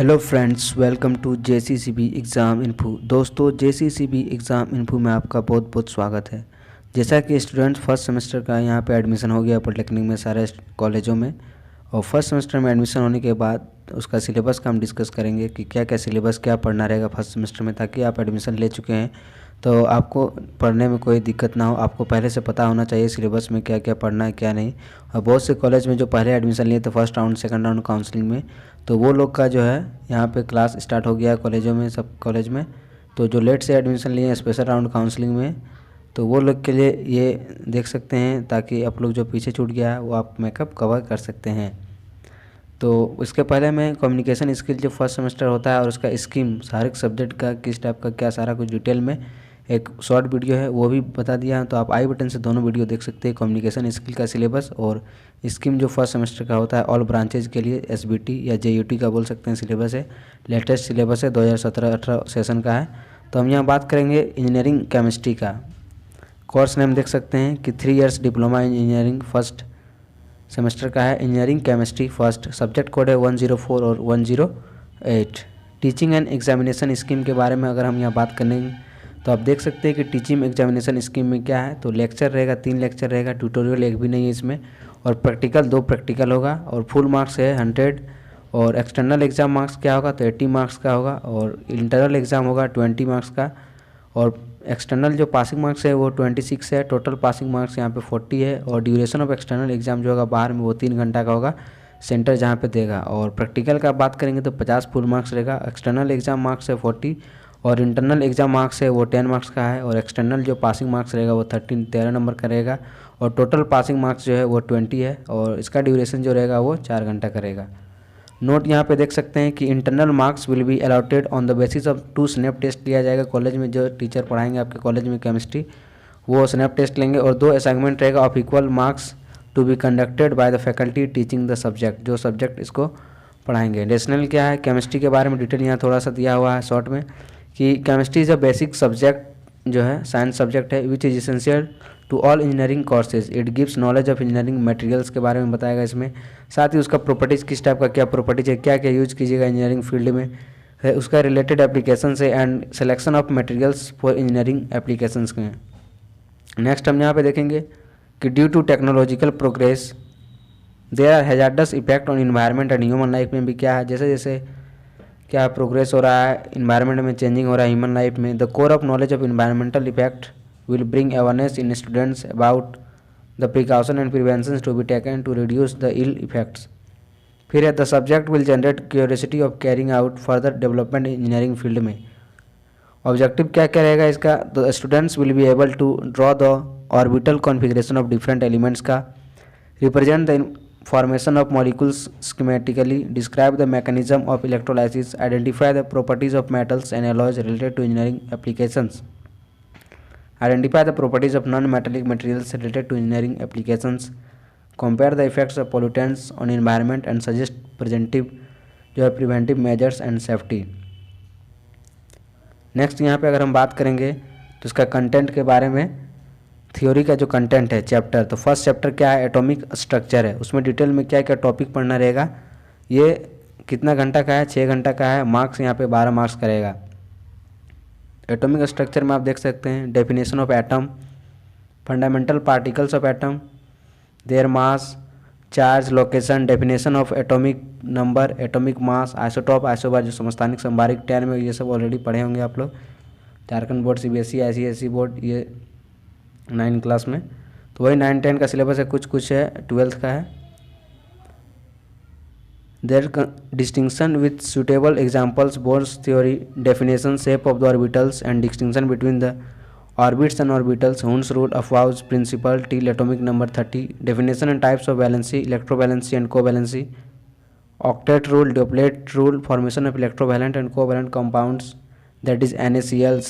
Hello friends, welcome to JCCB exam info. दोस्तों, JCCB exam info में आपका बहुत बहुत स्वागत है। जैसा कि स्टूडेंट्स फर्स्ट सेमेस्टर का यहाँ पे एडमिशन हो गया पॉलिटेक्निक में सारे कॉलेजों में, और फर्स्ट सेमेस्टर में एडमिशन होने के बाद उसका सिलेबस का हम डिस्कस करेंगे कि क्या क्या सिलेबस क्या पढ़ना रहेगा फर्स्ट सेमेस्टर में, ताकि आप एडमिशन ले चुके हैं तो आपको पढ़ने में कोई दिक्कत ना हो। आपको पहले से पता होना चाहिए सिलेबस में क्या क्या पढ़ना है क्या नहीं। और बहुत से कॉलेज में जो पहले एडमिशन लिए थे first round second round counselling में, तो वो लोग का जो है यहाँ पे क्लास स्टार्ट हो गया कॉलेजों में, सब कॉलेज में। तो जो लेट से एडमिशन लिए हैं स्पेशल राउंड काउंसलिंग में, तो वो लोग के लिए ये देख सकते हैं, ताकि आप लोग जो पीछे छूट गया है वो आप मेकअप कवर कर सकते हैं। तो इसके पहले मैं कम्युनिकेशन स्किल जो फर्स्ट सेमेस्टर होता है और उसका स्कीम हर एक सब्जेक्ट का किस टाइप का क्या सारा कुछ डिटेल में एक शॉर्ट वीडियो है वो भी बता दिया। तो आप आई बटन से दोनों वीडियो देख सकते हैं, कम्युनिकेशन स्किल का सिलेबस और स्कीम जो फर्स्ट सेमेस्टर का होता है ऑल ब्रांचेज के लिए एसबीटी या जेयूटी का बोल सकते हैं सिलेबस है। लेटेस्ट सिलेबस है 2017-18 सेशन का है। तो हम यहाँ बात करेंगे इंजीनियरिंग केमिस्ट्री का। कोर्स नेम देख सकते हैं कि 3 years diploma in engineering first semester का है। Engineering chemistry first, subject code है 104 और 108। टीचिंग एंड एग्जामिनेशन स्कीम के बारे में अगर हम यहाँ बात करेंगे तो आप देख सकते हैं कि टीचिंग एग्जामिनेशन स्कीम में क्या है। तो लेक्चर रहेगा 3 लेक्चर रहेगा, ट्यूटोरियल एक भी नहीं है इसमें, और प्रैक्टिकल 2 प्रैक्टिकल होगा, और फुल मार्क्स है 100। और एक्सटर्नल एग्ज़ाम मार्क्स क्या होगा तो 80 मार्क्स का होगा, और इंटरनल एग्ज़ाम होगा 20 मार्क्स का, और एक्सटर्नल जो पासिंग मार्क्स है वो 26 है। टोटल पासिंग मार्क्स यहाँ पे 40 है, और ड्यूरेशन ऑफ एक्सटर्नल एग्ज़ाम जो होगा बाहर में वो 3 घंटा का होगा, सेंटर जहाँ पे देगा। और प्रैक्टिकल का बात करेंगे तो 50 फुल मार्क्स रहेगा। एक्सटर्नल एग्ज़ाम मार्क्स है 40, और इंटरनल एग्ज़ाम मार्क्स है वो 10 मार्क्स का है, और एक्सटर्नल जो पासिंग मार्क्स रहेगा वो 13 नंबर का रहेगा, और टोटल पासिंग मार्क्स जो है वो 20 है, और इसका ड्यूरेशन जो रहेगा वो 4 घंटा का रहेगा। नोट यहाँ पे देख सकते हैं कि internal marks will be allotted on the basis of 2 snap test लिया जाएगा। कॉलेज में जो टीचर पढ़ाएंगे आपके कॉलेज में केमिस्ट्री वो स्नैप टेस्ट लेंगे, और 2 असाइनमेंट रहेगा of equal marks to be conducted by the faculty teaching the subject, जो सब्जेक्ट इसको पढ़ाएंगे। रेशनल क्या है, केमिस्ट्री के बारे में डिटेल यहाँ थोड़ा सा दिया हुआ है शॉर्ट में कि chemistry is a basic subject जो है साइंस सब्जेक्ट है which is essential to all engineering courses. It gives knowledge of engineering materials के बारे में बताएगा इसमें, साथ ही उसका प्रॉपर्टीज़ किस टाइप का क्या प्रॉपर्टीज है, क्या क्या यूज कीजिएगा इंजीनियरिंग फील्ड में है, उसका रिलेटेड एप्लीकेशन से and selection of materials for engineering applications के। नेक्स्ट हम यहाँ पे देखेंगे कि due to technological progress there are hazardous effect on environment and human life में भी क्या है, जैसे जैसे क्या प्रोग्रेस हो रहा है इन्वायरमेंट में, चेंजिंग हो रहा है ह्यूमन लाइफ में। The core of knowledge of environmental effect will bring awareness in students about the precaution and preventions to be taken to reduce the ill effects. फिर है the subject will generate curiosity of carrying out further development in engineering field में। Objective क्या क्या रहेगा इसका, the students will be able to draw the orbital configuration of different elements का, represent the formation of molecules schematically, describe the mechanism of electrolysis, identify the properties of metals and alloys related to engineering applications, identify the properties of non-metallic materials related to engineering applications, compare the effects of pollutants on environment and suggest preventive measures and safety। Next यहाँ पे अगर हम बात करेंगे तो इसका content के बारे में, थ्योरी का जो कंटेंट है चैप्टर, तो फर्स्ट चैप्टर क्या है एटॉमिक स्ट्रक्चर है, उसमें डिटेल में क्या क्या टॉपिक पढ़ना रहेगा। ये कितना घंटा का है, 6 घंटा का है, मार्क्स यहाँ पे 12 मार्क्स का रहेगा। एटॉमिक स्ट्रक्चर में आप देख सकते हैं definition of atom, fundamental particles of atom, their mass, charge, location, definition of atomic number, atomic mass, isotope, isobar जो समस्थानिक संभारिक 10 में, ये सब ऑलरेडी पढ़े होंगे आप लोग, Jharkhand board, CBSE, ICSE board, ये 9 क्लास में। तो वही 9-10 का सिलेबस है, कुछ कुछ है 12th का है। Their distinction with suitable examples, Bohr's theory, definition, shape of the orbitals, and distinction between the orbits and orbitals, Hund's rule, Aufbau's principle, till atomic number 30, definition and types of valency, electrovalency and covalency, octet rule, duplet rule, formation of electrovalent and covalent compounds, that is NaCl,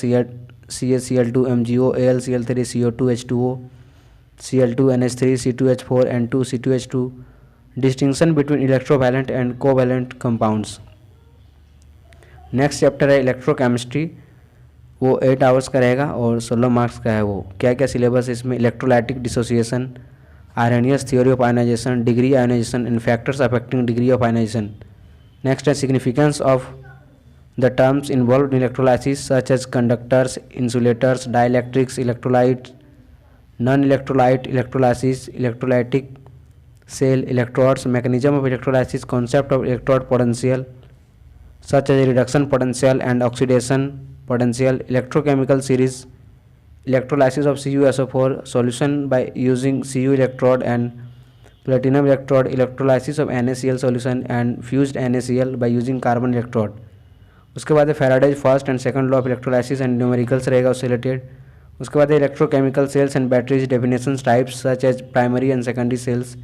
CaCl2, MgO, AlCl3, CO2, H2O, Cl2, NH3, C2H4, N2, C2H2, distinction between electrovalent and covalent compounds. Next chapter है electrochemistry, वो 8 hours का रहेगा और 16 marks का है। वो क्या क्या सिलेबस है इसमें, electrolytic dissociation, Arrhenius theory of ionisation, degree ionisation and factors affecting degree of ionisation, next है significance of the terms involve in electrolysis such as conductors, insulators, dielectrics, electrolyte, non electrolyte electrolysis, electrolytic cell, electrodes, mechanism of electrolysis, concept of electrode potential such as reduction potential and oxidation potential, electrochemical series, electrolysis of CuSO4 solution by using Cu electrode and platinum electrode, electrolysis of NaCl solution and fused NaCl by using carbon electrode. उसके बाद Faraday's first and second law of electrolysis and numericals रहेगा उससे related. उसके बाद electrochemical cells and batteries definitions types such as primary and secondary cells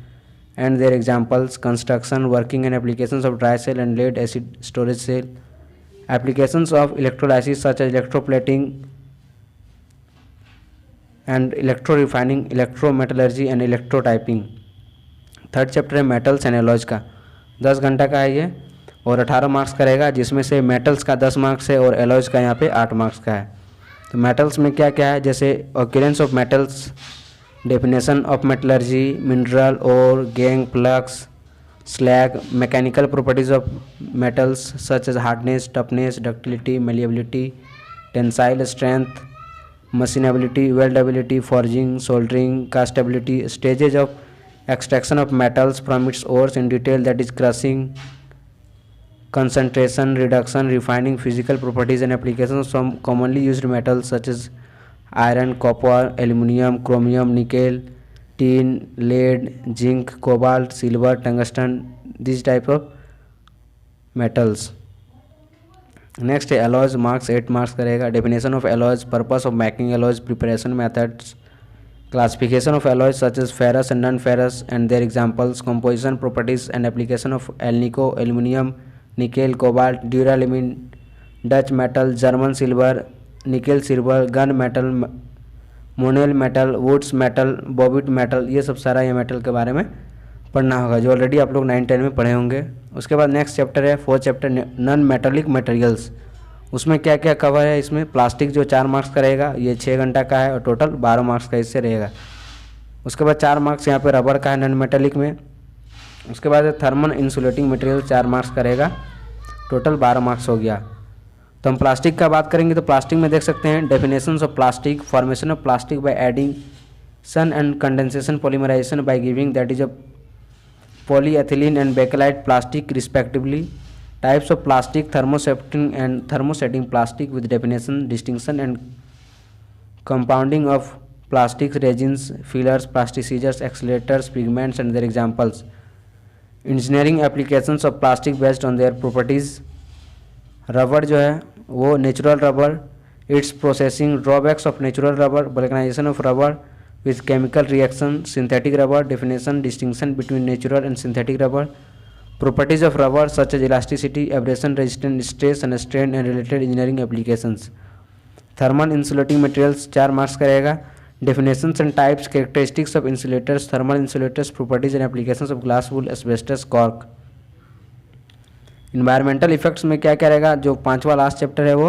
and their examples, construction, working and applications of dry cell and lead acid storage cell, applications of electrolysis such as electroplating and electro-refining, electrometallurgy and electrotyping. Third chapter है metals and alloys का. 10 घंटा का है ये और 18 marks का रहेगा, जिसमें से मेटल्स का 10 मार्क्स है और एलॉयज का यहाँ पे 8 मार्क्स का है. तो मेटल्स में क्या क्या है, जैसे occurrence of metals, definition of metallurgy, mineral और gangue, flux, slag, mechanical properties of metals such as hardness, toughness, ductility, malleability, tensile strength, machinability, weldability, forging, soldering, castability, stages of extraction of metals from its ores in detail, that is crushing, concentration, reduction, refining, physical properties and applications from commonly used metals such as iron, copper, aluminum, chromium, nickel, tin, lead, zinc, cobalt, silver, tungsten, these type of metals. Next है alloys, marks 8 marks का रहेगा. Definition of alloys, purpose of making alloys, preparation methods, classification of alloys such as ferrous and non-ferrous and their examples, composition properties and application of alnico, aluminum, nickel, cobalt, duralumin, Dutch metal, German silver, nickel silver, gun metal, Monel metal, Wood's metal, Babbitt metal, ये सब सारा ये metal के बारे में पढ़ना होगा, जो ऑलरेडी आप लोग 9-10 में पढ़े होंगे. उसके बाद नेक्स्ट चैप्टर है 4th chapter non metallic materials. उसमें क्या क्या कवर है, इसमें प्लास्टिक जो 4 मार्क्स का रहेगा, ये 6 घंटा का है और टोटल 12 मार्क्स का इससे रहेगा. उसके बाद 4 मार्क्स यहाँ पे रबर का है नॉन मेटेलिक में. उसके बाद थर्मल इंसुलेटिंग मटेरियल 4 मार्क्स का रहेगा, टोटल 12 मार्क्स हो गया. तो हम प्लास्टिक का बात करेंगे तो प्लास्टिक में देख सकते हैं definitions of plastic, formation of plastic by addition and condensation, polymerisation by giving, that is a polyethylene and Bakelite plastic respectively, types of plastic, thermoplastic and thermosetting plastic with definition, distinction and compounding of plastics, resins, fillers, plasticisers, accelerators, pigments and their examples, engineering applications of plastic based on their properties. Rubber जो है वो natural rubber, its processing, drawbacks of natural rubber, vulcanisation of rubber with chemical reaction, synthetic rubber, definition, distinction between natural and synthetic rubber, properties of rubber such as elasticity, abrasion, resistant, stress and strain and related engineering applications. Thermal insulating materials 4 marks का रहेगा. Definitions and types, characteristics of insulators, thermal insulators, properties and applications of glass, wool, asbestos, cork. Environmental effects में क्या क्या रहेगा, जो 5वां last chapter है वो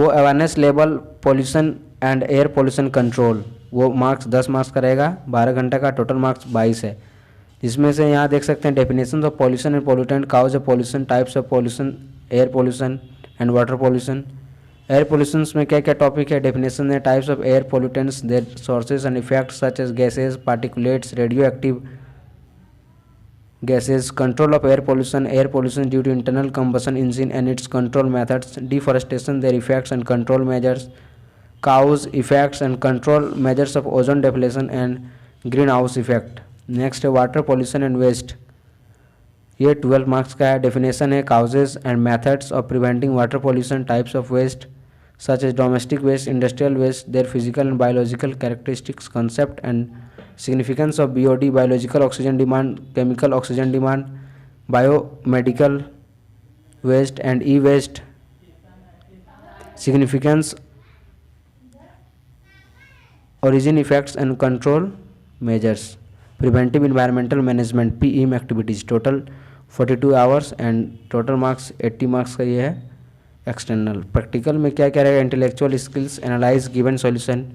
awareness level, pollution and air pollution control, वो मार्क्स 10 मार्क्स का रहेगा, 12 घंटा का, टोटल मार्क्स 22 है. जिसमें से यहाँ देख सकते हैं definitions of pollution and pollutant, causes of pollution, types of pollution, air pollution and water pollution. Air pollution में क्या क्या टॉपिक है, डेफिनेशन है, types of air pollutants, their sources and effects such as gases, particulates, radioactive gases, control of air pollution due to internal combustion engine and its control methods, deforestation, their effects and control measures, cause, effects and control measures of ozone depletion and greenhouse effect. Next है water pollution and waste, ये 12 marks का है. Definition है causes and methods of preventing water pollution, types of waste such as domestic waste, industrial waste, their physical and biological characteristics, concept and significance of BOD, biological oxygen demand, chemical oxygen demand, biomedical waste and e-waste, significance, origin, effects and control measures, preventive environmental management, PEM activities. total 42 hours and total marks 80 marks का ये है. External practical में क्या क्या रहेगा, intellectual skills, analyse given solution,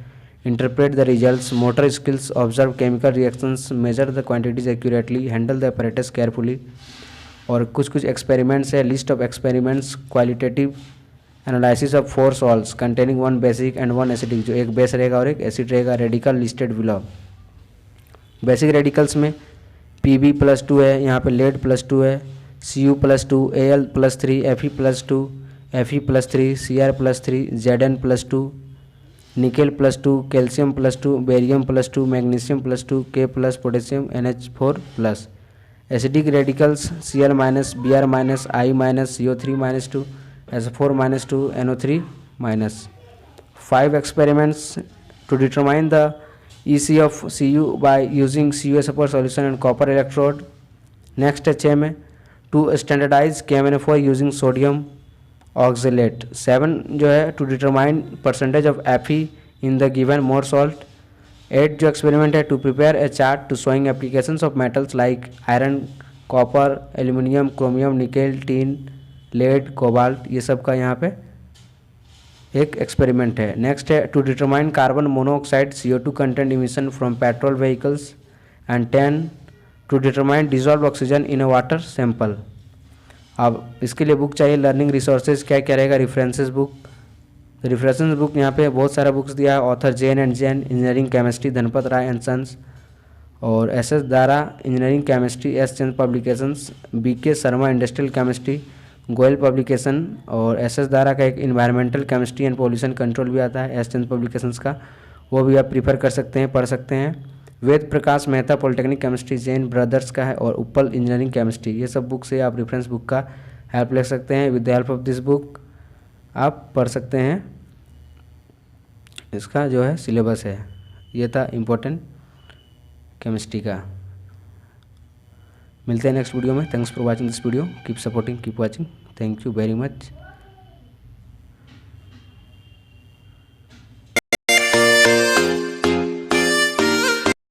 interpret the results, motor skills, observe chemical reactions, measure the quantities accurately, handle the apparatus carefully, और कुछ कुछ एक्सपेरिमेंट्स है, list of experiments, qualitative analysis of 4 salts containing 1 basic and 1 acidic, जो एक base रहेगा और एक acid रहेगा, radical listed below. Basic radicals में Pb+2 है, यहाँ पे लेड +2 है, Cu+2, Al+3, Fe+2, Fe+3, Cr+3, Zn+2, निकेल+2, कैल्शियम+2, बेरियम+2, मैग्नीशियम+2, K+, potassium, NH4+। Acidic radicals Cl-, Br-, I-, CO3-2, SO4-2, NO3-। 5 experiments to determine the EC of Cu by using CuSO4 solution and copper electrode। Next है 6 में to standardise KMnO4 using sodium oxalate. 7 जो है to determine percentage of Fe in the given Mohr salt. 8 जो experiment है to prepare a chart to showing applications of metals like iron, copper, aluminium, chromium, nickel, tin, lead, cobalt, ये सब का यहाँ पे एक एक्सपेरिमेंट है। नेक्स्ट है to determine carbon monoxide CO2 content emission from petrol vehicles. And 10 to determine dissolve oxygen in a water sample. अब इसके लिए बुक चाहिए, लर्निंग रिसोर्सेज क्या क्या रहेगा, रेफरेंसेस बुक। रेफरेंसेस बुक यहाँ पे बहुत सारा बुक्स दिया है, author Jain and Jain, engineering chemistry Dhanpat Rai and sons, और SS Dara engineering chemistry, S Chand publications, BK Sharma industrial chemistry, Goyal publication, और SS दारा का एक environmental chemistry and pollution control भी आता है S चंद पब्लिकेशंस का, वो भी आप प्रीफर कर सकते हैं, पढ़ सकते हैं। Ved Prakash Mehta polytechnic chemistry Jain brothers का है, और उपल इंजीनियरिंग केमिस्ट्री, ये सब बुक से आप रेफरेंस बुक का हेल्प ले सकते हैं। With the help of this book आप पढ़ सकते हैं। इसका जो है सिलेबस है, ये था इम्पोर्टेंट केमिस्ट्री का। मिलते हैं नेक्स्ट वीडियो में। Thanks for watching this video, keep supporting, keep watching, thank you very much.